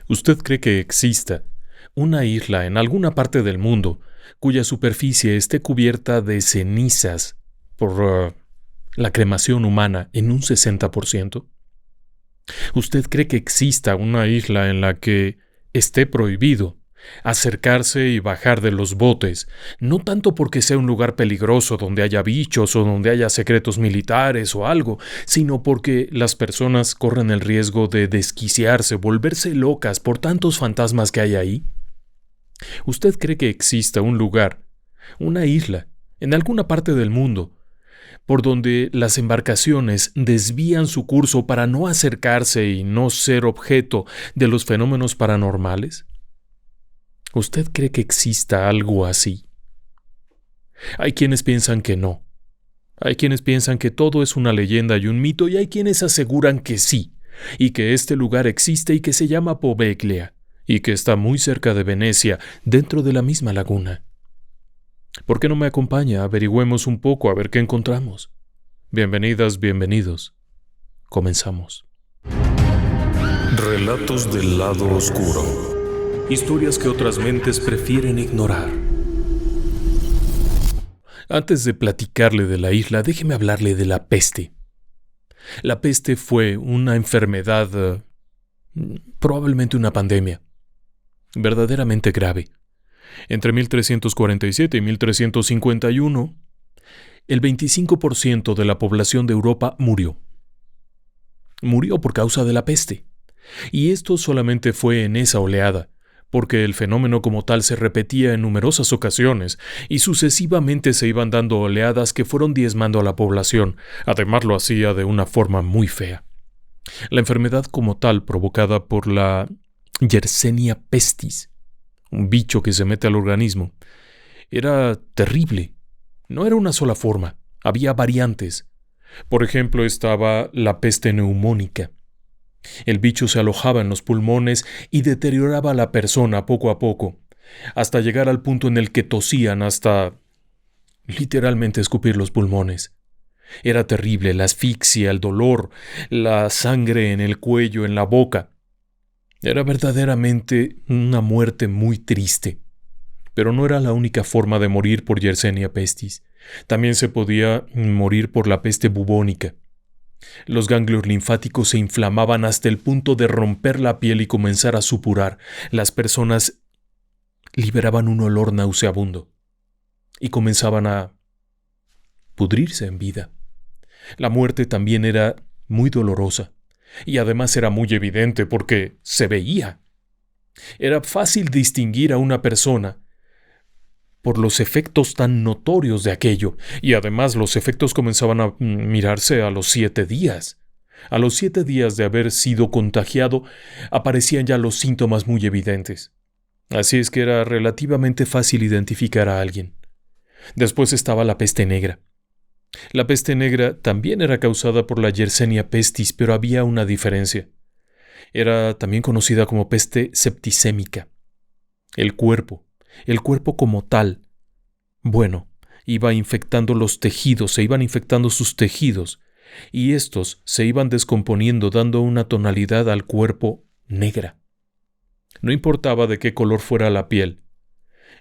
¿Usted cree que exista una isla en alguna parte del mundo cuya superficie esté cubierta de cenizas por la cremación humana en un 60%? ¿Usted cree que exista una isla en la que esté prohibido acercarse y bajar de los botes, no tanto porque sea un lugar peligroso donde haya bichos o donde haya secretos militares o algo, sino porque las personas corren el riesgo de desquiciarse, volverse locas por tantos fantasmas que hay ahí? ¿Usted cree que exista un lugar, una isla, en alguna parte del mundo, por donde las embarcaciones desvían su curso para no acercarse y no ser objeto de los fenómenos paranormales? ¿Usted cree que exista algo así? Hay quienes piensan que no. Hay quienes piensan que todo es una leyenda y un mito, y hay quienes aseguran que sí, y que este lugar existe y que se llama Poveglia, y que está muy cerca de Venecia, dentro de la misma laguna. ¿Por qué no me acompaña? Averigüemos un poco a ver qué encontramos. Bienvenidas, bienvenidos. Comenzamos. Relatos del lado oscuro. Historias que otras mentes prefieren ignorar. Antes de platicarle de la isla, déjeme hablarle de la peste. La peste fue una enfermedad, probablemente una pandemia, verdaderamente grave. Entre 1347 y 1351, el 25% de la población de Europa murió. Murió por causa de la peste. Y esto solamente fue en esa oleada, porque el fenómeno como tal se repetía en numerosas ocasiones y sucesivamente se iban dando oleadas que fueron diezmando a la población. Además lo hacía de una forma muy fea. La enfermedad como tal, provocada por la Yersinia pestis, un bicho que se mete al organismo, era terrible. No era una sola forma, había variantes. Por ejemplo, estaba la peste neumónica. El bicho se alojaba en los pulmones y deterioraba a la persona poco a poco, hasta llegar al punto en el que tosían hasta literalmente escupir los pulmones. Era terrible la asfixia, el dolor, la sangre en el cuello, en la boca. Era verdaderamente una muerte muy triste. Pero no era la única forma de morir por Yersinia pestis. También se podía morir por la peste bubónica. Los ganglios linfáticos se inflamaban hasta el punto de romper la piel y comenzar a supurar. Las personas liberaban un olor nauseabundo y comenzaban a pudrirse en vida. La muerte también era muy dolorosa y además era muy evidente porque se veía. Era fácil distinguir a una persona por los efectos tan notorios de aquello, y además los efectos comenzaban a mirarse a los 7 días. A los 7 días de haber sido contagiado, aparecían ya los síntomas muy evidentes. Así es que era relativamente fácil identificar a alguien. Después estaba la peste negra. La peste negra también era causada por la Yersinia pestis, pero había una diferencia. Era también conocida como peste septicémica. El cuerpo como tal, iba infectando los tejidos, se iban infectando sus tejidos, y estos se iban descomponiendo, dando una tonalidad al cuerpo negra. No importaba de qué color fuera la piel,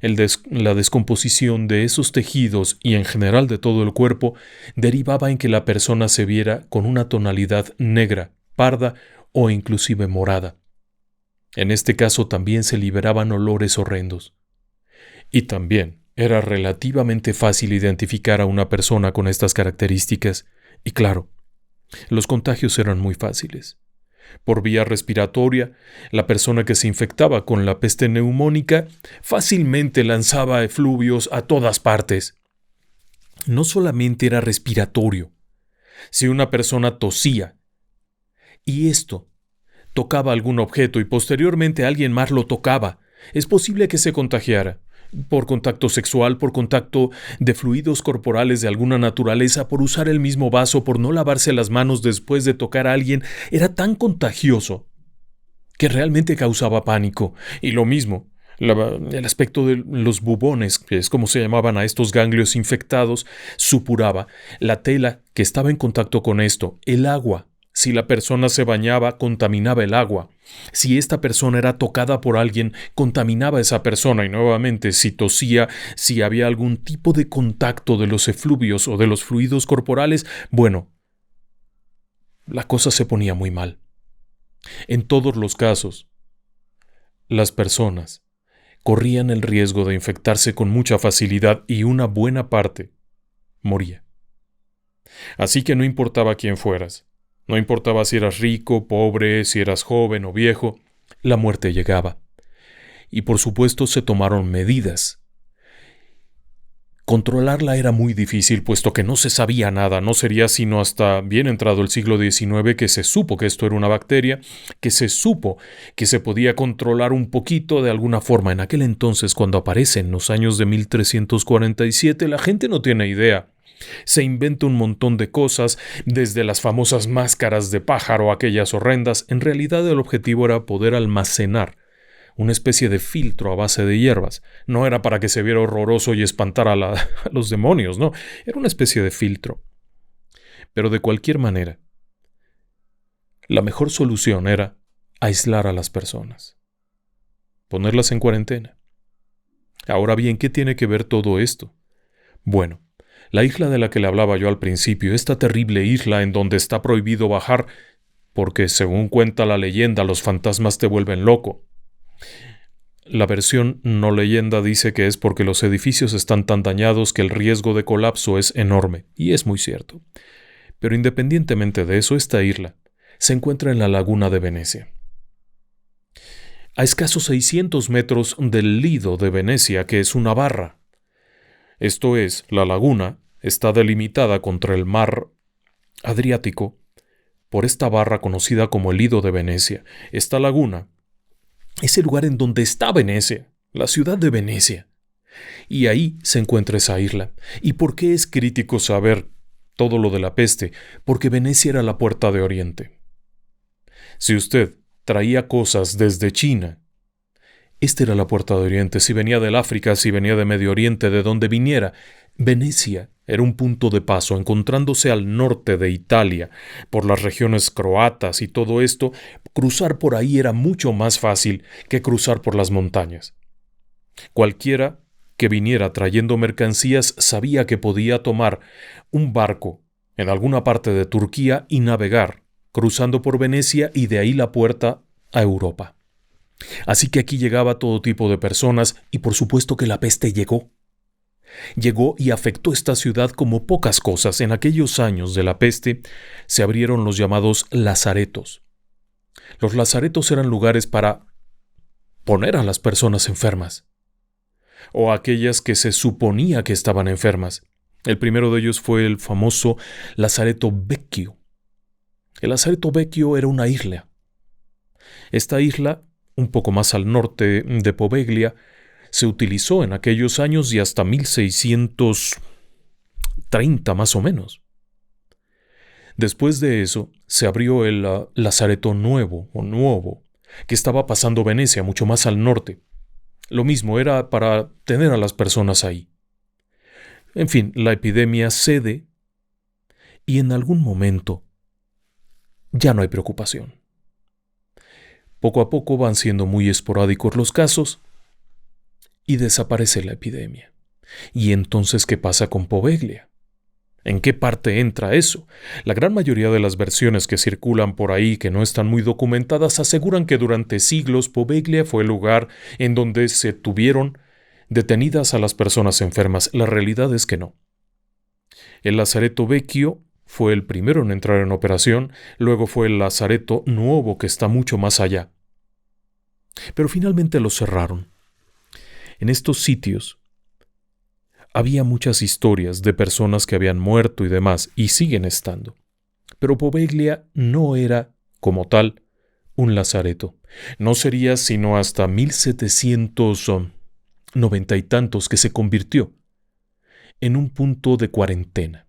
la descomposición de esos tejidos y en general de todo el cuerpo derivaba en que la persona se viera con una tonalidad negra, parda o inclusive morada. En este caso también se liberaban olores horrendos. Y también era relativamente fácil identificar a una persona con estas características, y claro, los contagios eran muy fáciles. Por vía respiratoria, la persona que se infectaba con la peste neumónica fácilmente lanzaba efluvios a todas partes. No solamente era respiratorio. Si una persona tosía, y esto tocaba algún objeto y posteriormente alguien más lo tocaba, es posible que se contagiara. Por contacto sexual, por contacto de fluidos corporales de alguna naturaleza, por usar el mismo vaso, por no lavarse las manos después de tocar a alguien, era tan contagioso que realmente causaba pánico. Y lo mismo, el aspecto de los bubones, que es como se llamaban a estos ganglios infectados, supuraba. La tela que estaba en contacto con esto, el agua, Si la persona se bañaba, contaminaba el agua. Si esta persona era tocada por alguien, contaminaba a esa persona. Y nuevamente, si tosía, si había algún tipo de contacto de los efluvios o de los fluidos corporales, bueno, la cosa se ponía muy mal. En todos los casos, las personas corrían el riesgo de infectarse con mucha facilidad y una buena parte moría. Así que no importaba quién fueras. No importaba si eras rico, pobre, si eras joven o viejo, la muerte llegaba. Y por supuesto se tomaron medidas. Controlarla era muy difícil, puesto que no se sabía nada. No sería sino hasta bien entrado el siglo XIX que se supo que esto era una bacteria, que se supo que se podía controlar un poquito de alguna forma. En aquel entonces, cuando aparece en los años de 1347, la gente no tiene idea. Se inventa un montón de cosas, desde las famosas máscaras de pájaro, aquellas horrendas. En realidad el objetivo era poder almacenar una especie de filtro a base de hierbas. No era para que se viera horroroso y espantara a los demonios, no. Era una especie de filtro. Pero de cualquier manera, la mejor solución era aislar a las personas. Ponerlas en cuarentena. Ahora bien, ¿qué tiene que ver todo esto? Bueno, la isla de la que le hablaba yo al principio, esta terrible isla en donde está prohibido bajar, porque según cuenta la leyenda, los fantasmas te vuelven loco. La versión no leyenda dice que es porque los edificios están tan dañados que el riesgo de colapso es enorme, y es muy cierto. Pero independientemente de eso, esta isla se encuentra en la laguna de Venecia. A escasos 600 metros del Lido de Venecia, que es una barra. Esto es, la laguna está delimitada contra el mar Adriático por esta barra conocida como el Lido de Venecia. Esta laguna es el lugar en donde está Venecia, la ciudad de Venecia. Y ahí se encuentra esa isla. ¿Y por qué es crítico saber todo lo de la peste? Porque Venecia era la puerta de Oriente. Si usted traía cosas desde China, esta era la puerta de Oriente. Si venía del África, si venía de Medio Oriente, de donde viniera, Venecia era un punto de paso. Encontrándose al norte de Italia, por las regiones croatas y todo esto, cruzar por ahí era mucho más fácil que cruzar por las montañas. Cualquiera que viniera trayendo mercancías sabía que podía tomar un barco en alguna parte de Turquía y navegar, cruzando por Venecia y de ahí la puerta a Europa. Así que aquí llegaba todo tipo de personas y por supuesto que la peste llegó. Llegó y afectó esta ciudad como pocas cosas. En aquellos años de la peste se abrieron los llamados lazaretos. Los lazaretos eran lugares para poner a las personas enfermas, o aquellas que se suponía que estaban enfermas. El primero de ellos fue el famoso Lazaretto Vecchio. El Lazaretto Vecchio era una isla. Esta isla, un poco más al norte de Poveglia, se utilizó en aquellos años y hasta 1630 más o menos. Después de eso, se abrió el Lazaretto Nuovo, que estaba pasando Venecia, mucho más al norte. Lo mismo, era para tener a las personas ahí. En fin, la epidemia cede y en algún momento ya no hay preocupación. Poco a poco van siendo muy esporádicos los casos y desaparece la epidemia. ¿Y entonces qué pasa con Poveglia? ¿En qué parte entra eso? La gran mayoría de las versiones que circulan por ahí, que no están muy documentadas, aseguran que durante siglos Poveglia fue el lugar en donde se tuvieron detenidas a las personas enfermas. La realidad es que no. El Lazaretto Vecchio fue el primero en entrar en operación, luego fue el Lazaretto Nuovo, que está mucho más allá. Pero finalmente lo cerraron. En estos sitios había muchas historias de personas que habían muerto y demás, y siguen estando. Pero Poveglia no era, como tal, un lazareto. No sería sino hasta 1790 y tantos que se convirtió en un punto de cuarentena,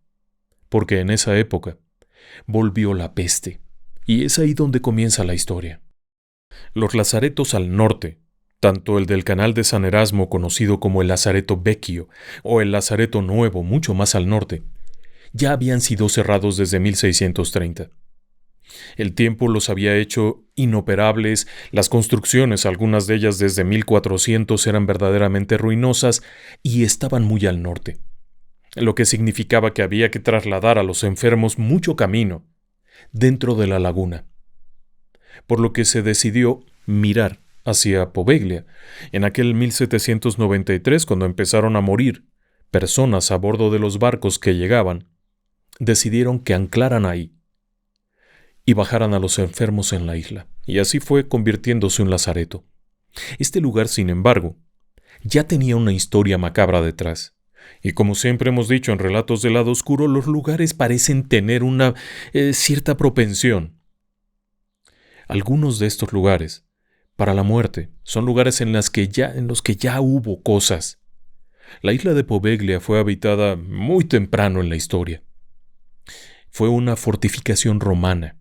porque en esa época volvió la peste, y es ahí donde comienza la historia. Los lazaretos al norte, tanto el del Canal de San Erasmo, conocido como el Lazaretto Vecchio, o el Lazaretto Nuevo, mucho más al norte, ya habían sido cerrados desde 1630. El tiempo los había hecho inoperables, las construcciones, algunas de ellas desde 1400, eran verdaderamente ruinosas y estaban muy al norte, lo que significaba que había que trasladar a los enfermos mucho camino dentro de la laguna, por lo que se decidió mirar hacia Poveglia. En aquel 1793, cuando empezaron a morir personas a bordo de los barcos que llegaban, decidieron que anclaran ahí y bajaran a los enfermos en la isla, y así fue convirtiéndose en un lazareto. Este lugar, sin embargo, ya tenía una historia macabra detrás, y como siempre hemos dicho en Relatos del Lado Oscuro, los lugares parecen tener una cierta propensión. Algunos de estos lugares, para la muerte, son lugares en los que ya hubo cosas. La isla de Poveglia fue habitada muy temprano en la historia. Fue una fortificación romana,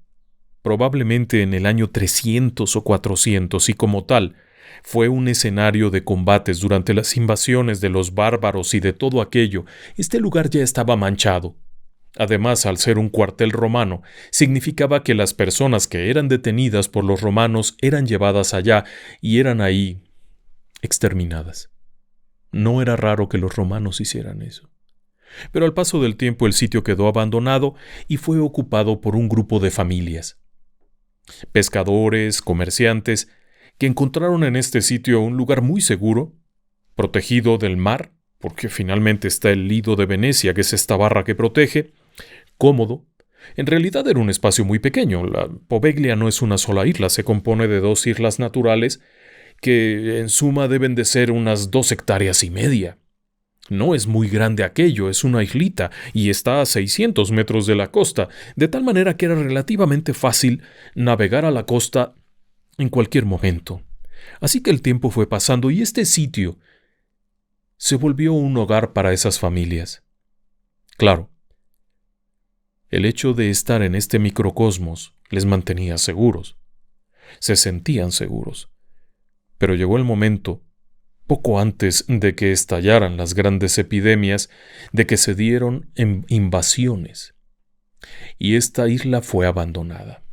probablemente en el año 300 o 400, y como tal, fue un escenario de combates durante las invasiones de los bárbaros y de todo aquello. Este lugar ya estaba manchado. Además, al ser un cuartel romano, significaba que las personas que eran detenidas por los romanos eran llevadas allá y eran ahí exterminadas. No era raro que los romanos hicieran eso. Pero al paso del tiempo el sitio quedó abandonado y fue ocupado por un grupo de familias. Pescadores, comerciantes, que encontraron en este sitio un lugar muy seguro, protegido del mar, porque finalmente está el Lido de Venecia, que es esta barra que protege, cómodo. En realidad era un espacio muy pequeño. La Poveglia no es una sola isla, se compone de 2 islas naturales que en suma deben de ser unas 2,5 hectáreas. No es muy grande aquello, es una islita y está a 600 metros de la costa, de tal manera que era relativamente fácil navegar a la costa en cualquier momento. Así que el tiempo fue pasando y este sitio se volvió un hogar para esas familias. Claro, el hecho de estar en este microcosmos les mantenía seguros. Se sentían seguros. Pero llegó el momento, poco antes de que estallaran las grandes epidemias, de que se dieron invasiones. Y esta isla fue abandonada.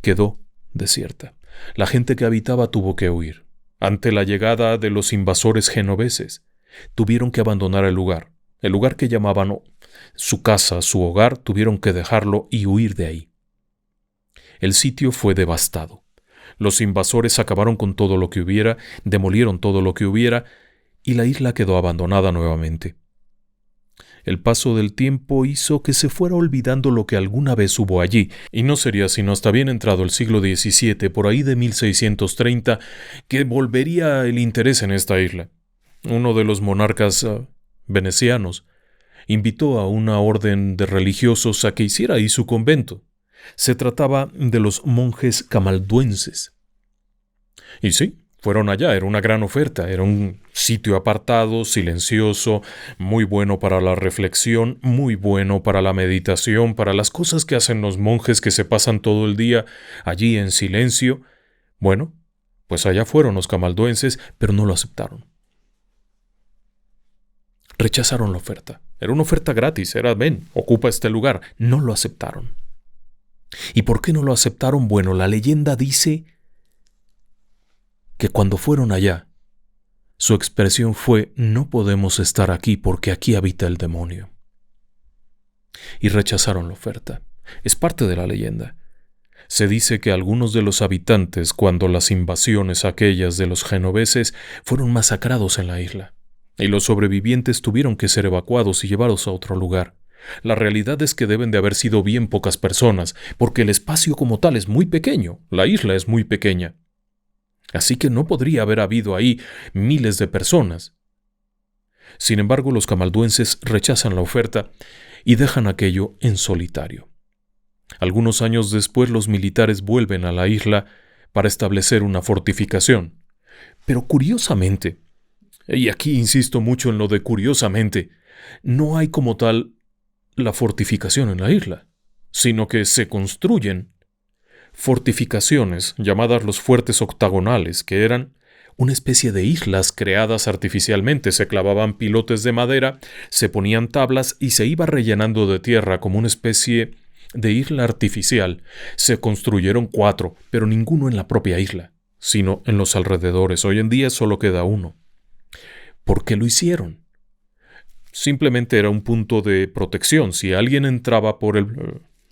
Quedó desierta. La gente que habitaba tuvo que huir. Ante la llegada de los invasores genoveses, tuvieron que abandonar el lugar que llamaban su casa, su hogar, tuvieron que dejarlo y huir de ahí. El sitio fue devastado. Los invasores acabaron con todo lo que hubiera, demolieron todo lo que hubiera, y la isla quedó abandonada nuevamente. El paso del tiempo hizo que se fuera olvidando lo que alguna vez hubo allí, y no sería sino hasta bien entrado el siglo XVII, por ahí de 1630, que volvería el interés en esta isla. Uno de los monarcas venecianos invitó a una orden de religiosos a que hiciera ahí su convento. Se trataba de los monjes camalduenses. Y sí, fueron allá, era una gran oferta, era un sitio apartado, silencioso, muy bueno para la reflexión, muy bueno para la meditación, para las cosas que hacen los monjes que se pasan todo el día allí en silencio. Bueno, pues allá fueron los camalduenses, pero no lo aceptaron. Rechazaron la oferta. Era una oferta gratis, era ven, ocupa este lugar. No lo aceptaron. ¿Y por qué no lo aceptaron? Bueno, la leyenda dice que cuando fueron allá, su expresión fue: no podemos estar aquí porque aquí habita el demonio. Y rechazaron la oferta. Es parte de la leyenda. Se dice que algunos de los habitantes, cuando las invasiones aquellas de los genoveses, fueron masacrados en la isla, y los sobrevivientes tuvieron que ser evacuados y llevados a otro lugar. La realidad es que deben de haber sido bien pocas personas, porque el espacio como tal es muy pequeño, la isla es muy pequeña. Así que no podría haber habido ahí miles de personas. Sin embargo, los camalduenses rechazan la oferta y dejan aquello en solitario. Algunos años después, los militares vuelven a la isla para establecer una fortificación. Pero curiosamente, y aquí insisto mucho en lo de curiosamente, no hay como tal la fortificación en la isla, sino que se construyen fortificaciones llamadas los fuertes octagonales, que eran una especie de islas creadas artificialmente. Se clavaban pilotes de madera, se ponían tablas y se iba rellenando de tierra como una especie De isla artificial se construyeron 4, pero ninguno en la propia isla, sino en los alrededores. Hoy en día solo queda uno. ¿Por qué lo hicieron? Simplemente era un punto de protección. Si alguien entraba por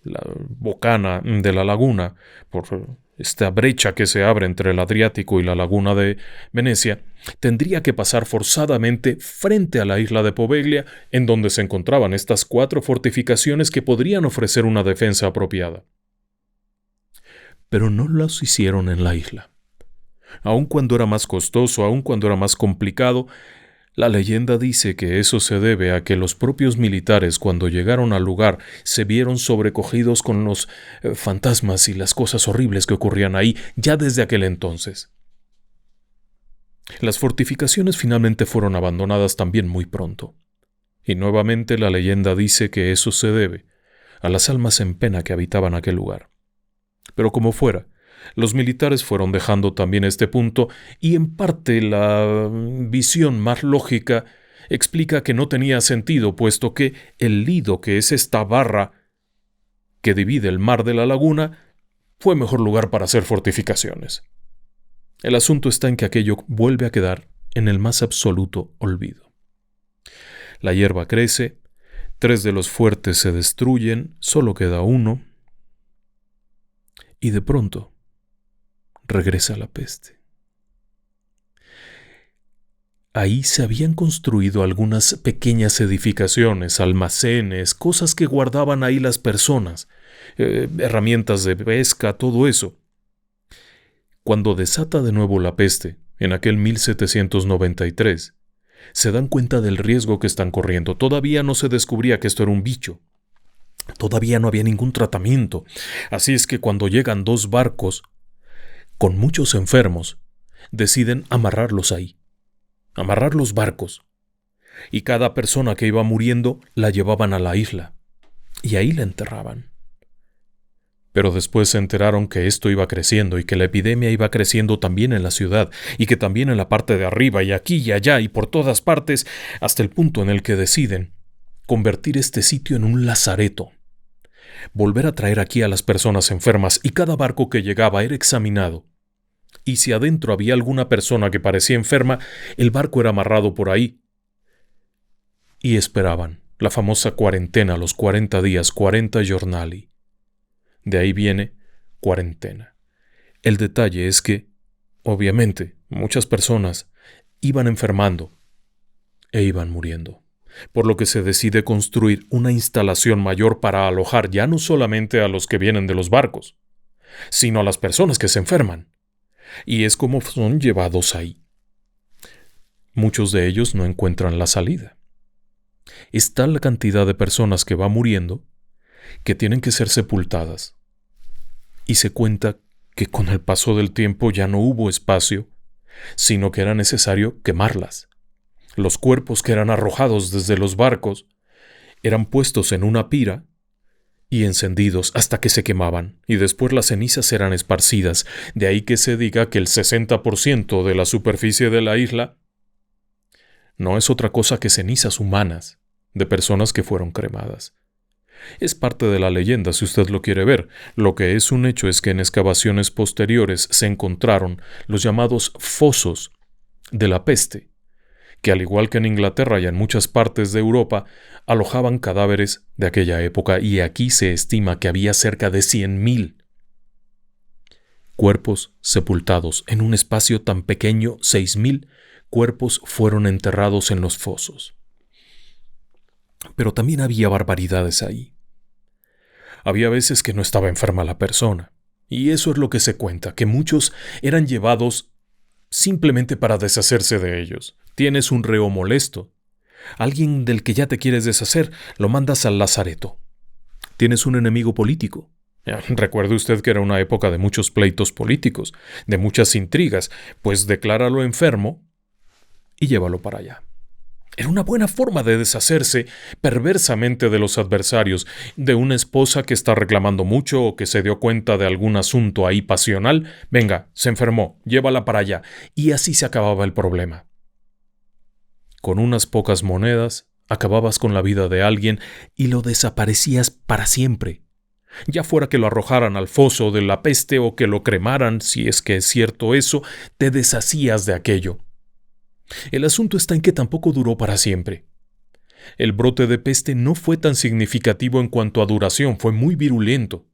la bocana de la laguna, por esta brecha que se abre entre el Adriático y la laguna de Venecia, tendría que pasar forzadamente frente a la isla de Poveglia, en donde se encontraban estas 4 fortificaciones que podrían ofrecer una defensa apropiada. Pero no las hicieron en la isla. Aun cuando era más costoso, aun cuando era más complicado, la leyenda dice que eso se debe a que los propios militares, cuando llegaron al lugar, se vieron sobrecogidos con los fantasmas y las cosas horribles que ocurrían ahí ya desde aquel entonces. Las fortificaciones finalmente fueron abandonadas también muy pronto. Y nuevamente la leyenda dice que eso se debe a las almas en pena que habitaban aquel lugar. Pero como fuera, los militares fueron dejando también este punto y en parte la visión más lógica explica que no tenía sentido, puesto que el Lido, que es esta barra que divide el mar de la laguna, fue mejor lugar para hacer fortificaciones. El asunto está en que aquello vuelve a quedar en el más absoluto olvido. La hierba crece, 3 de los fuertes se destruyen, solo queda uno, y de pronto regresa la peste. Ahí se habían construido algunas pequeñas edificaciones, almacenes, cosas que guardaban ahí las personas, herramientas de pesca, todo eso. Cuando desata de nuevo la peste, en aquel 1793, se dan cuenta del riesgo que están corriendo. Todavía no se descubría que esto era un bicho. Todavía no había ningún tratamiento. Así es que cuando llegan 2 barcos con muchos enfermos, deciden amarrarlos ahí, amarrar los barcos, y cada persona que iba muriendo la llevaban a la isla, y ahí la enterraban. Pero después se enteraron que esto iba creciendo y que la epidemia iba creciendo también en la ciudad, y que también en la parte de arriba, y aquí y allá, y por todas partes, hasta el punto en el que deciden convertir este sitio en un lazareto, volver a traer aquí a las personas enfermas, y cada barco que llegaba era examinado. Y si adentro había alguna persona que parecía enferma, el barco era amarrado por ahí. Y esperaban la famosa cuarentena, los 40 días, 40 giornali. De ahí viene cuarentena. El detalle es que, obviamente, muchas personas iban enfermando e iban muriendo, por lo que se decide construir una instalación mayor para alojar ya no solamente a los que vienen de los barcos, sino a las personas que se enferman. Y es como son llevados ahí. Muchos de ellos no encuentran la salida. Es tal la cantidad de personas que va muriendo que tienen que ser sepultadas. Y se cuenta que con el paso del tiempo ya no hubo espacio, sino que era necesario quemarlas. Los cuerpos que eran arrojados desde los barcos eran puestos en una pira y encendidos hasta que se quemaban, y después las cenizas eran esparcidas. De ahí que se diga que el 60% de la superficie de la isla no es otra cosa que cenizas humanas de personas que fueron cremadas. Es parte de la leyenda, si usted lo quiere ver. Lo que es un hecho es que en excavaciones posteriores se encontraron los llamados fosos de la peste, que al igual que en Inglaterra y en muchas partes de Europa, alojaban cadáveres de aquella época, y aquí se estima que había cerca de 100.000 cuerpos sepultados. En un espacio tan pequeño, 6.000 cuerpos fueron enterrados en los fosos. Pero también había barbaridades ahí. Había veces que no estaba enferma la persona, y eso es lo que se cuenta, que muchos eran llevados simplemente para deshacerse de ellos. Tienes un reo molesto, alguien del que ya te quieres deshacer, lo mandas al lazareto. Tienes un enemigo político. Recuerde usted que era una época de muchos pleitos políticos, de muchas intrigas, pues decláralo enfermo y llévalo para allá. Era una buena forma de deshacerse perversamente de los adversarios, de una esposa que está reclamando mucho o que se dio cuenta de algún asunto ahí pasional. Venga, se enfermó, llévala para allá. Y así se acababa el problema. Con unas pocas monedas, acababas con la vida de alguien y lo desaparecías para siempre. Ya fuera que lo arrojaran al foso de la peste o que lo cremaran, si es que es cierto eso, te deshacías de aquello. El asunto está en que tampoco duró para siempre. El brote de peste no fue tan significativo en cuanto a duración, fue muy virulento.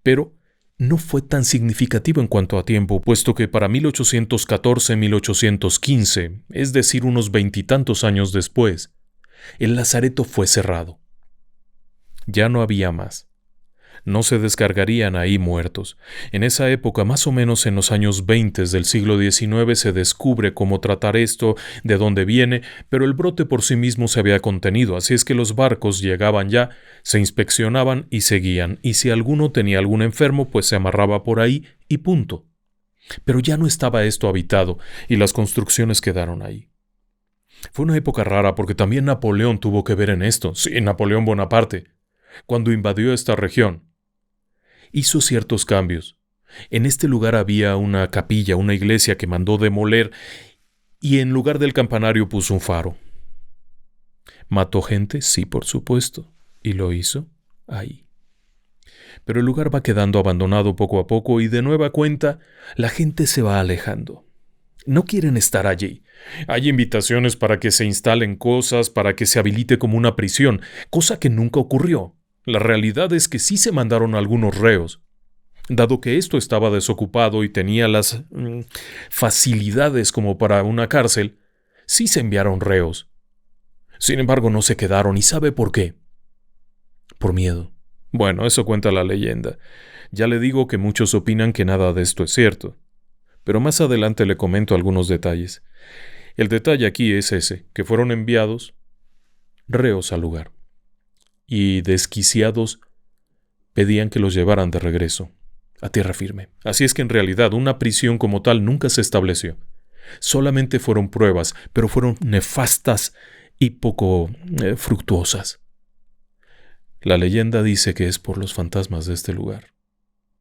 Pero no fue tan significativo en cuanto a tiempo, puesto que para 1814-1815, es decir, unos veintitantos años después, el lazareto fue cerrado. Ya no había más. No se descargarían ahí muertos. En esa época, más o menos en los años 20 del siglo XIX, se descubre cómo tratar esto, de dónde viene, pero el brote por sí mismo se había contenido, así es que los barcos llegaban ya, se inspeccionaban y seguían, y si alguno tenía algún enfermo, pues se amarraba por ahí y punto. Pero ya no estaba esto habitado, y las construcciones quedaron ahí. Fue una época rara porque también Napoleón tuvo que ver en esto, sí, Napoleón Bonaparte, cuando invadió esta región. Hizo ciertos cambios. En este lugar había una capilla, una iglesia que mandó demoler, y en lugar del campanario puso un faro. ¿Mató gente? Sí, por supuesto. ¿Y lo hizo? Ahí. Pero el lugar va quedando abandonado poco a poco y de nueva cuenta la gente se va alejando. No quieren estar allí. Hay invitaciones para que se instalen cosas, para que se habilite como una prisión, cosa que nunca ocurrió. La realidad es que sí se mandaron algunos reos. Dado que esto estaba desocupado y tenía las facilidades como para una cárcel, sí se enviaron reos. Sin embargo, no se quedaron, ¿y sabe por qué? Por miedo. Bueno, eso cuenta la leyenda. Ya le digo que muchos opinan que nada de esto es cierto. Pero más adelante le comento algunos detalles. El detalle aquí es ese, que fueron enviados reos al lugar. Y desquiciados pedían que los llevaran de regreso, a tierra firme. Así es que en realidad una prisión como tal nunca se estableció. Solamente fueron pruebas, pero fueron nefastas y poco fructuosas. La leyenda dice que es por los fantasmas de este lugar.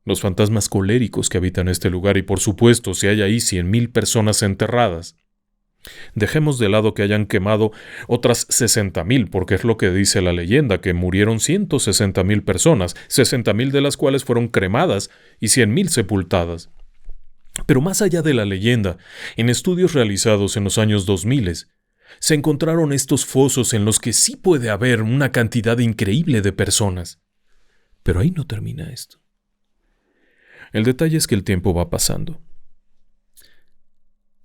Los fantasmas coléricos que habitan este lugar y por supuesto si hay ahí 100,000 personas enterradas. Dejemos de lado que hayan quemado otras 60,000, porque es lo que dice la leyenda, que murieron 160,000 personas, 60,000 de las cuales fueron cremadas y 100,000 sepultadas. Pero más allá de la leyenda, en estudios realizados en los años 2000, se encontraron estos fosos en los que sí puede haber una cantidad increíble de personas. Pero ahí no termina esto. El detalle es que el tiempo va pasando.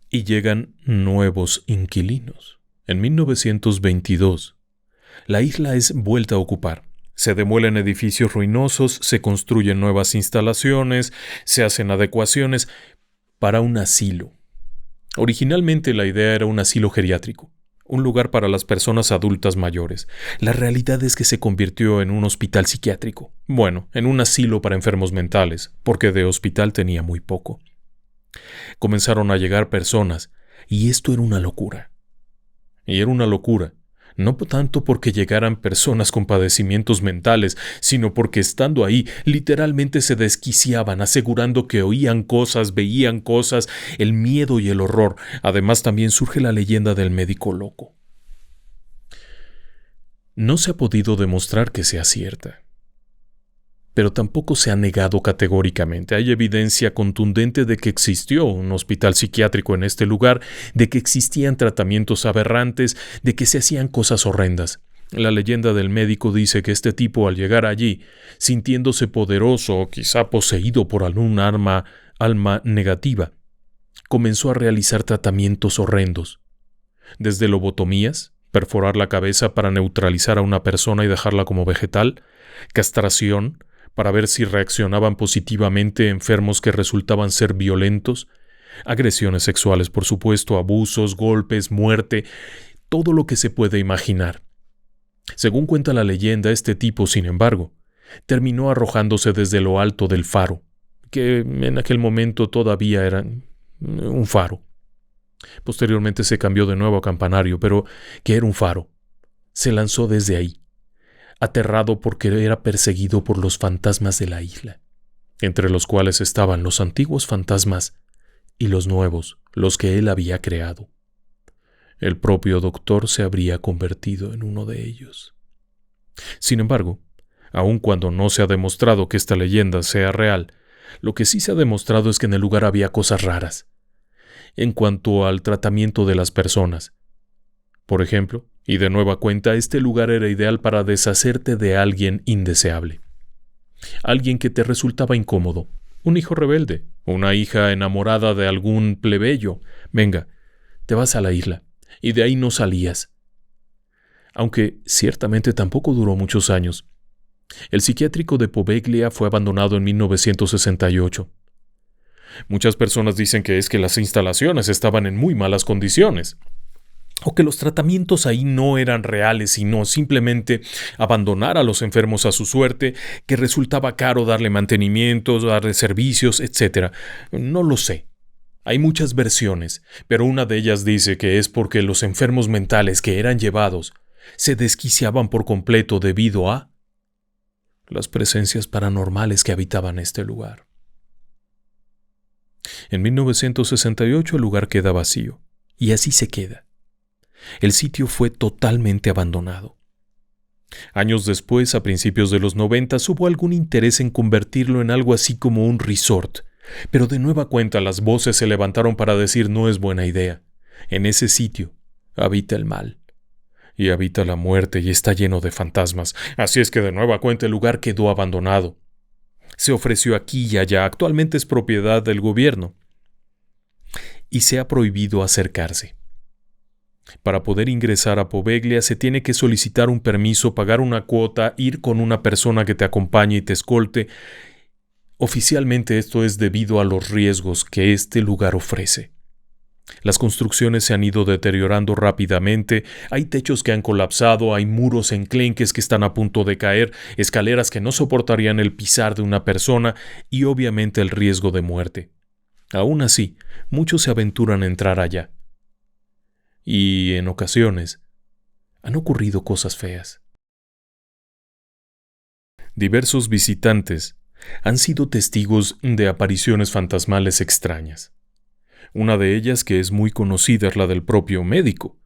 Y llegan nuevos inquilinos. En 1922, la isla es vuelta a ocupar. Se demuelen edificios ruinosos, se construyen nuevas instalaciones, se hacen adecuaciones para un asilo. Originalmente la idea era un asilo geriátrico, un lugar para las personas adultas mayores. La realidad es que se convirtió en un hospital psiquiátrico. Bueno, en un asilo para enfermos mentales, porque de hospital tenía muy poco. Comenzaron a llegar personas, y esto era una locura. Y era una locura, no tanto porque llegaran personas con padecimientos mentales, sino porque estando ahí, literalmente se desquiciaban, asegurando que oían cosas, veían cosas, el miedo y el horror. Además, también surge la leyenda del médico loco. No se ha podido demostrar que sea cierta, pero tampoco se ha negado categóricamente. Hay evidencia contundente de que existió un hospital psiquiátrico en este lugar, de que existían tratamientos aberrantes, de que se hacían cosas horrendas. La leyenda del médico dice que este tipo, al llegar allí, sintiéndose poderoso o quizá poseído por algún alma negativa, comenzó a realizar tratamientos horrendos. Desde lobotomías, perforar la cabeza para neutralizar a una persona y dejarla como vegetal, castración, para ver si reaccionaban positivamente enfermos que resultaban ser violentos, agresiones sexuales, por supuesto, abusos, golpes, muerte, todo lo que se puede imaginar. Según cuenta la leyenda, este tipo, sin embargo, terminó arrojándose desde lo alto del faro, que en aquel momento todavía era un faro. Posteriormente se cambió de nuevo a campanario, pero que era un faro. Se lanzó desde ahí, aterrado porque era perseguido por los fantasmas de la isla, entre los cuales estaban los antiguos fantasmas y los nuevos, los que él había creado. El propio doctor se habría convertido en uno de ellos. Sin embargo, Aun cuando no se ha demostrado que esta leyenda sea real, lo que sí se ha demostrado es que en el lugar había cosas raras. En cuanto al tratamiento de las personas. Por ejemplo, y de nueva cuenta, este lugar era ideal para deshacerte de alguien indeseable. Alguien que te resultaba incómodo. Un hijo rebelde, una hija enamorada de algún plebeyo. Venga, te vas a la isla, y de ahí no salías. Aunque ciertamente tampoco duró muchos años. El psiquiátrico de Poveglia fue abandonado en 1968. Muchas personas dicen que es que las instalaciones estaban en muy malas condiciones, o que los tratamientos ahí no eran reales, sino simplemente abandonar a los enfermos a su suerte, que resultaba caro darle mantenimiento, darle servicios, etc. No lo sé. Hay muchas versiones, pero una de ellas dice que es porque los enfermos mentales que eran llevados se desquiciaban por completo debido a las presencias paranormales que habitaban este lugar. En 1968 el lugar queda vacío, y así se queda. El sitio fue totalmente abandonado. Años después, a principios de los 90, hubo algún interés en convertirlo en algo así como un resort, pero de nueva cuenta las voces se levantaron para decir no es buena idea. En ese sitio habita el mal. Y habita la muerte y está lleno de fantasmas, así es que de nueva cuenta el lugar quedó abandonado. Se ofreció aquí y allá, actualmente es propiedad del gobierno. Y se ha prohibido acercarse. Para poder ingresar a Poveglia se tiene que solicitar un permiso, pagar una cuota, ir con una persona que te acompañe y te escolte. Oficialmente esto es debido a los riesgos que este lugar ofrece. Las construcciones se han ido deteriorando rápidamente, hay techos que han colapsado, hay muros enclenques que están a punto de caer, escaleras que no soportarían el pisar de una persona y obviamente el riesgo de muerte. Aún así, muchos se aventuran a entrar allá. Y en ocasiones han ocurrido cosas feas. Diversos visitantes han sido testigos de apariciones fantasmales extrañas. Una de ellas, que es muy conocida, es la del propio médico.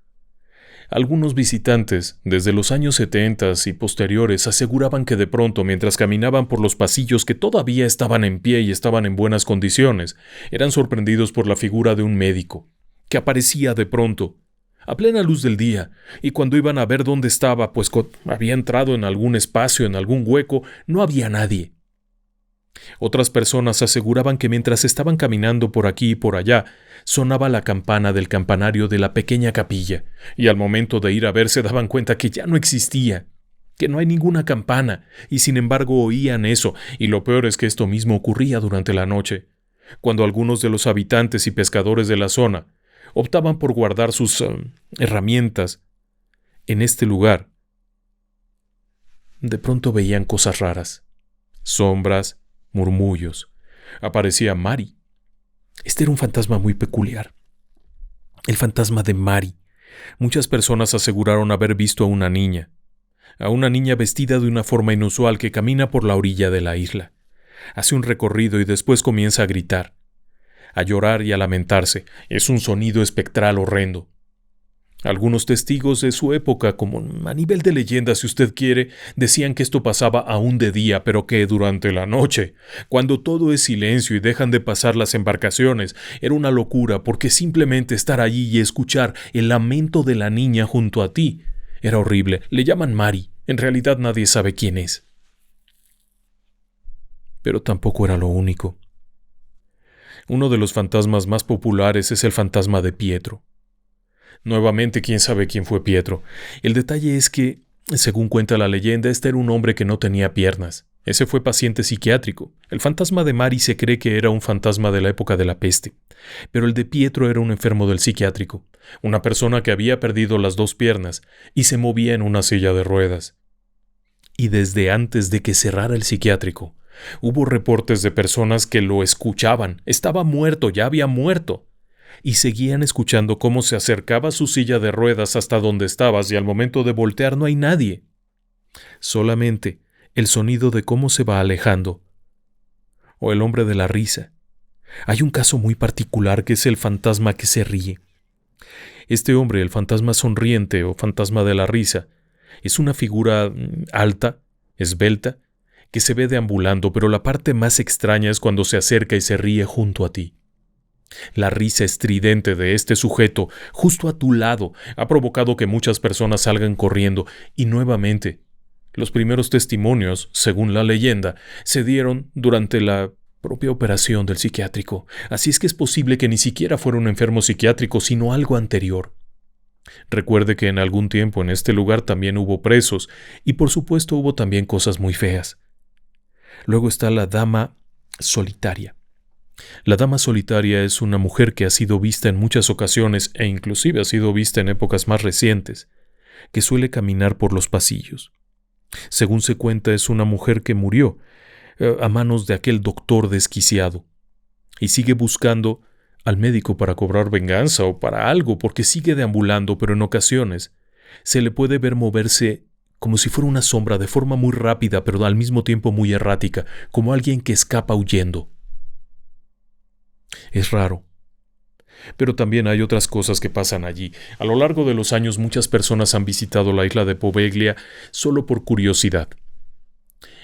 Algunos visitantes, desde los años 70 y posteriores, aseguraban que de pronto, mientras caminaban por los pasillos que todavía estaban en pie y estaban en buenas condiciones, eran sorprendidos por la figura de un médico, que aparecía de pronto, a plena luz del día, y cuando iban a ver dónde estaba, pues había entrado en algún espacio, en algún hueco, no había nadie. Otras personas aseguraban que mientras estaban caminando por aquí y por allá, sonaba la campana del campanario de la pequeña capilla, y al momento de ir a ver se daban cuenta que ya no existía, que no hay ninguna campana, y sin embargo oían eso, y lo peor es que esto mismo ocurría durante la noche, cuando algunos de los habitantes y pescadores de la zona optaban por guardar sus herramientas en este lugar. De pronto veían cosas raras, sombras, murmullos. Aparecía Mari. Este era un fantasma muy peculiar. El fantasma de Mari. Muchas personas aseguraron haber visto a una niña vestida de una forma inusual que camina por la orilla de la isla. Hace un recorrido y después comienza a gritar, a llorar y a lamentarse. Es un sonido espectral horrendo. Algunos testigos de su época, como a nivel de leyenda si usted quiere, decían que esto pasaba aún de día, pero que durante la noche, cuando todo es silencio y dejan de pasar las embarcaciones, era una locura porque simplemente estar allí y escuchar el lamento de la niña junto a ti era horrible. Le llaman Mari, en realidad nadie sabe quién es. Pero tampoco era lo único. Uno de los fantasmas más populares es el fantasma de Pietro. Nuevamente, quién sabe quién fue Pietro. El detalle es que, según cuenta la leyenda, este era un hombre que no tenía piernas. Ese fue paciente psiquiátrico. El fantasma de Mari se cree que era un fantasma de la época de la peste, pero el de Pietro era un enfermo del psiquiátrico, una persona que había perdido las dos piernas y se movía en una silla de ruedas. Y desde antes de que cerrara el psiquiátrico, hubo reportes de personas que lo escuchaban. Estaba muerto, ya había muerto. Y seguían escuchando cómo se acercaba su silla de ruedas hasta donde estabas y al momento de voltear no hay nadie. Solamente el sonido de cómo se va alejando. O el hombre de la risa. Hay un caso muy particular que es el fantasma que se ríe. Este hombre, el fantasma sonriente o fantasma de la risa, es una figura alta, esbelta, que se ve deambulando, pero la parte más extraña es cuando se acerca y se ríe junto a ti. La risa estridente de este sujeto, justo a tu lado, ha provocado que muchas personas salgan corriendo, y nuevamente, los primeros testimonios, según la leyenda, se dieron durante la propia operación del psiquiátrico, así es que es posible que ni siquiera fuera un enfermo psiquiátrico, sino algo anterior. Recuerde que en algún tiempo en este lugar también hubo presos, y por supuesto hubo también cosas muy feas. Luego está la dama solitaria. La dama solitaria es una mujer que ha sido vista en muchas ocasiones e inclusive ha sido vista en épocas más recientes, que suele caminar por los pasillos. Según se cuenta, es una mujer que murió a manos de aquel doctor desquiciado y sigue buscando al médico para cobrar venganza o para algo, porque sigue deambulando, pero en ocasiones se le puede ver moverse como si fuera una sombra de forma muy rápida, pero al mismo tiempo muy errática, como alguien que escapa huyendo. Es raro. Pero también hay otras cosas que pasan allí. A lo largo de los años muchas personas han visitado la isla de Poveglia solo por curiosidad.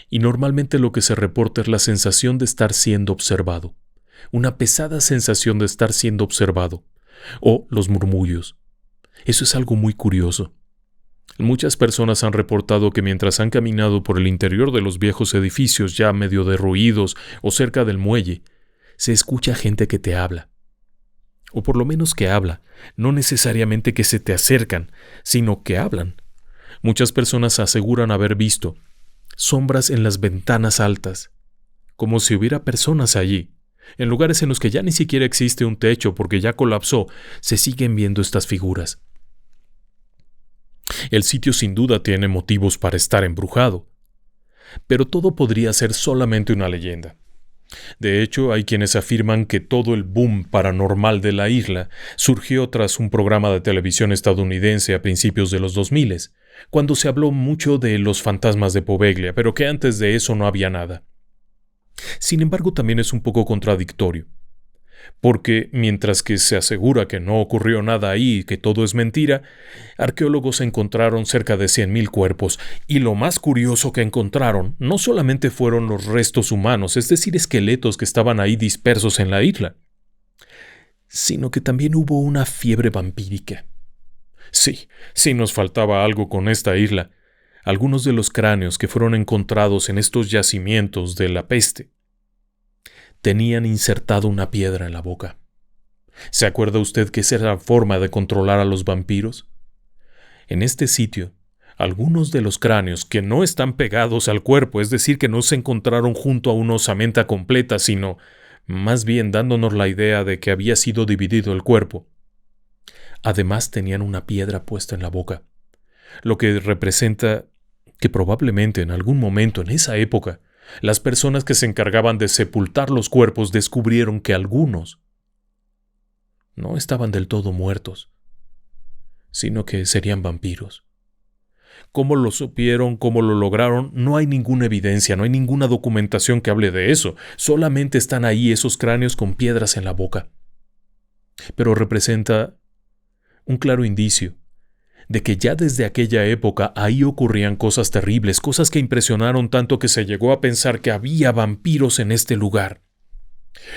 Y normalmente lo que se reporta es la sensación de estar siendo observado. Una pesada sensación de estar siendo observado. O los murmullos. Eso es algo muy curioso. Muchas personas han reportado que mientras han caminado por el interior de los viejos edificios ya medio derruidos o cerca del muelle, se escucha gente que te habla. O por lo menos que habla, no necesariamente que se te acercan, sino que hablan. Muchas personas aseguran haber visto sombras en las ventanas altas, como si hubiera personas allí. En lugares en los que ya ni siquiera existe un techo porque ya colapsó, se siguen viendo estas figuras. El sitio sin duda tiene motivos para estar embrujado, pero todo podría ser solamente una leyenda. De hecho, hay quienes afirman que todo el boom paranormal de la isla surgió tras un programa de televisión estadounidense a principios de los 2000, cuando se habló mucho de los fantasmas de Poveglia, pero que antes de eso no había nada. Sin embargo, también es un poco contradictorio, porque mientras que se asegura que no ocurrió nada ahí y que todo es mentira, arqueólogos encontraron cerca de 100.000 cuerpos, y lo más curioso que encontraron no solamente fueron los restos humanos, es decir, esqueletos que estaban ahí dispersos en la isla, sino que también hubo una fiebre vampírica. Sí nos faltaba algo con esta isla. Algunos de los cráneos que fueron encontrados en estos yacimientos de la peste tenían insertado una piedra en la boca. ¿Se acuerda usted que esa era la forma de controlar a los vampiros? En este sitio, algunos de los cráneos que no están pegados al cuerpo, es decir, que no se encontraron junto a una osamenta completa, sino más bien dándonos la idea de que había sido dividido el cuerpo, además tenían una piedra puesta en la boca, lo que representa que probablemente en algún momento en esa época las personas que se encargaban de sepultar los cuerpos descubrieron que algunos no estaban del todo muertos, sino que serían vampiros. ¿Cómo lo supieron? ¿Cómo lo lograron? No hay ninguna evidencia, no hay ninguna documentación que hable de eso. Solamente están ahí esos cráneos con piedras en la boca. Pero representa un claro indicio de que ya desde aquella época ahí ocurrían cosas terribles, cosas que impresionaron tanto que se llegó a pensar que había vampiros en este lugar.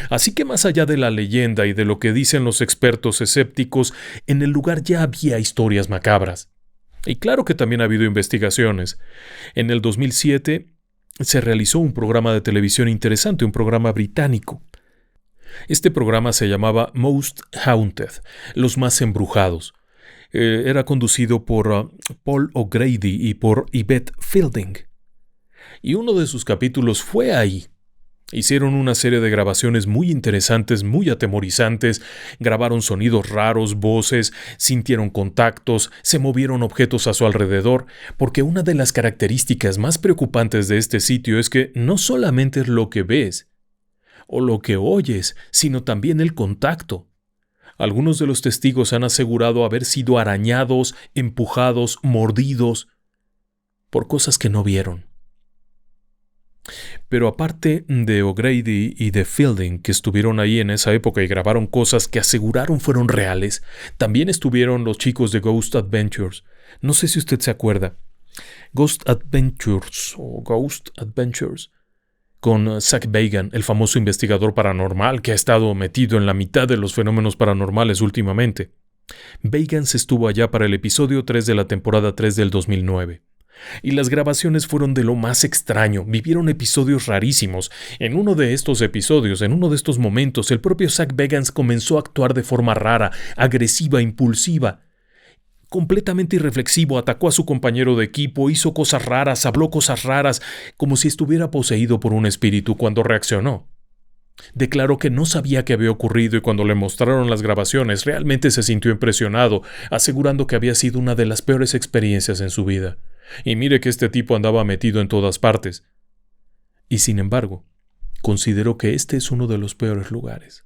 Así que más allá de la leyenda y de lo que dicen los expertos escépticos, en el lugar ya había historias macabras. Y claro que también ha habido investigaciones. En el 2007 se realizó un programa de televisión interesante, un programa británico. Este programa se llamaba Most Haunted, los más embrujados. Era conducido por Paul O'Grady y por Yvette Fielding. Y uno de sus capítulos fue ahí. Hicieron una serie de grabaciones muy interesantes, muy atemorizantes, grabaron sonidos raros, voces, sintieron contactos, se movieron objetos a su alrededor, porque una de las características más preocupantes de este sitio es que no solamente es lo que ves o lo que oyes, sino también el contacto. Algunos de los testigos han asegurado haber sido arañados, empujados, mordidos por cosas que no vieron. Pero aparte de O'Grady y de Fielding, que estuvieron ahí en esa época y grabaron cosas que aseguraron fueron reales, también estuvieron los chicos de Ghost Adventures. No sé si usted se acuerda. Ghost Adventures o Ghost Adventures con Zach Bagan, el famoso investigador paranormal que ha estado metido en la mitad de los fenómenos paranormales últimamente. Bagan se estuvo allá para el episodio 3 de la temporada 3 del 2009. Y las grabaciones fueron de lo más extraño, vivieron episodios rarísimos. En uno de estos episodios, en uno de estos momentos, el propio Zach Bagans comenzó a actuar de forma rara, agresiva, impulsiva. Completamente irreflexivo, atacó a su compañero de equipo, hizo cosas raras, habló cosas raras, como si estuviera poseído por un espíritu cuando reaccionó. Declaró que no sabía qué había ocurrido y cuando le mostraron las grabaciones realmente se sintió impresionado, asegurando que había sido una de las peores experiencias en su vida. Y mire que este tipo andaba metido en todas partes. Y sin embargo, consideró que este es uno de los peores lugares.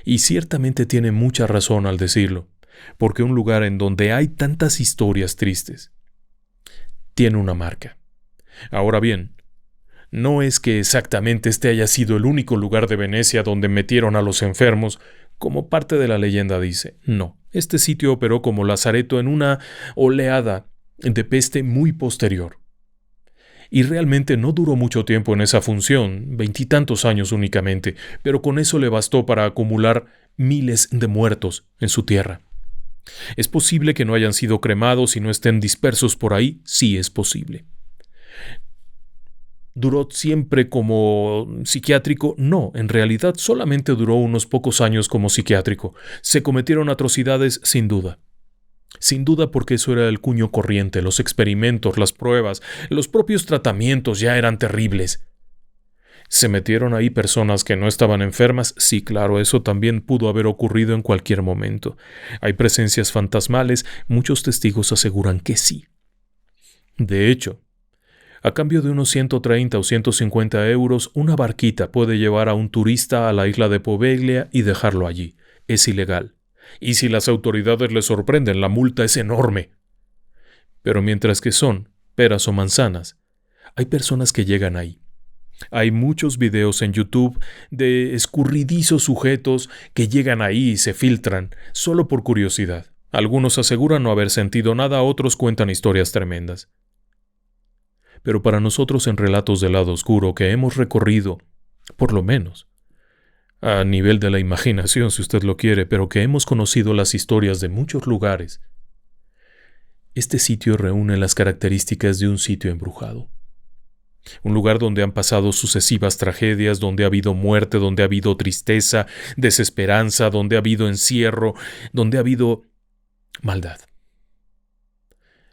Y ciertamente tiene mucha razón al decirlo, porque un lugar en donde hay tantas historias tristes tiene una marca. Ahora bien, no es que exactamente este haya sido el único lugar de Venecia donde metieron a los enfermos, como parte de la leyenda dice. No, este sitio operó como lazareto en una oleada de peste muy posterior. Y realmente no duró mucho tiempo en esa función, 20 y tantos años únicamente, pero con eso le bastó para acumular miles de muertos en su tierra. ¿Es posible que no hayan sido cremados y no estén dispersos por ahí? Sí, es posible. ¿Duró siempre como psiquiátrico? No, en realidad solamente duró unos pocos años como psiquiátrico. Se cometieron atrocidades sin duda. Sin duda porque eso era el cuño corriente, los experimentos, las pruebas, los propios tratamientos ya eran terribles. ¿Se metieron ahí personas que no estaban enfermas? Sí, claro, eso también pudo haber ocurrido en cualquier momento. Hay presencias fantasmales, muchos testigos aseguran que sí. De hecho, a cambio de unos 130 o 150 euros, una barquita puede llevar a un turista a la isla de Poveglia y dejarlo allí. Es ilegal. Y si las autoridades le sorprenden, la multa es enorme. Pero mientras que son peras o manzanas, hay personas que llegan ahí. Hay muchos videos en YouTube de escurridizos sujetos que llegan ahí y se filtran, solo por curiosidad. Algunos aseguran no haber sentido nada, otros cuentan historias tremendas. Pero para nosotros en Relatos del Lado Oscuro que hemos recorrido, por lo menos, a nivel de la imaginación si usted lo quiere, pero que hemos conocido las historias de muchos lugares, este sitio reúne las características de un sitio embrujado. Un lugar donde han pasado sucesivas tragedias, donde ha habido muerte, donde ha habido tristeza, desesperanza, donde ha habido encierro, donde ha habido maldad.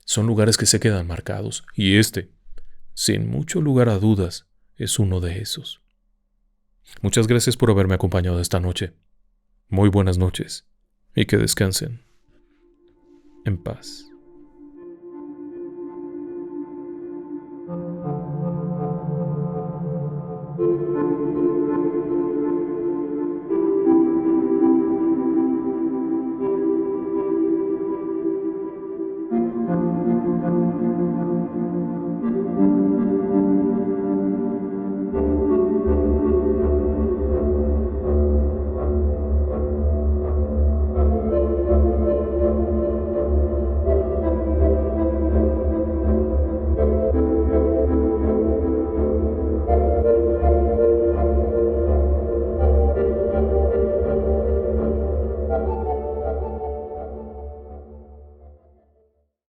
Son lugares que se quedan marcados, y este, sin mucho lugar a dudas, es uno de esos. Muchas gracias por haberme acompañado esta noche. Muy buenas noches y que descansen en paz.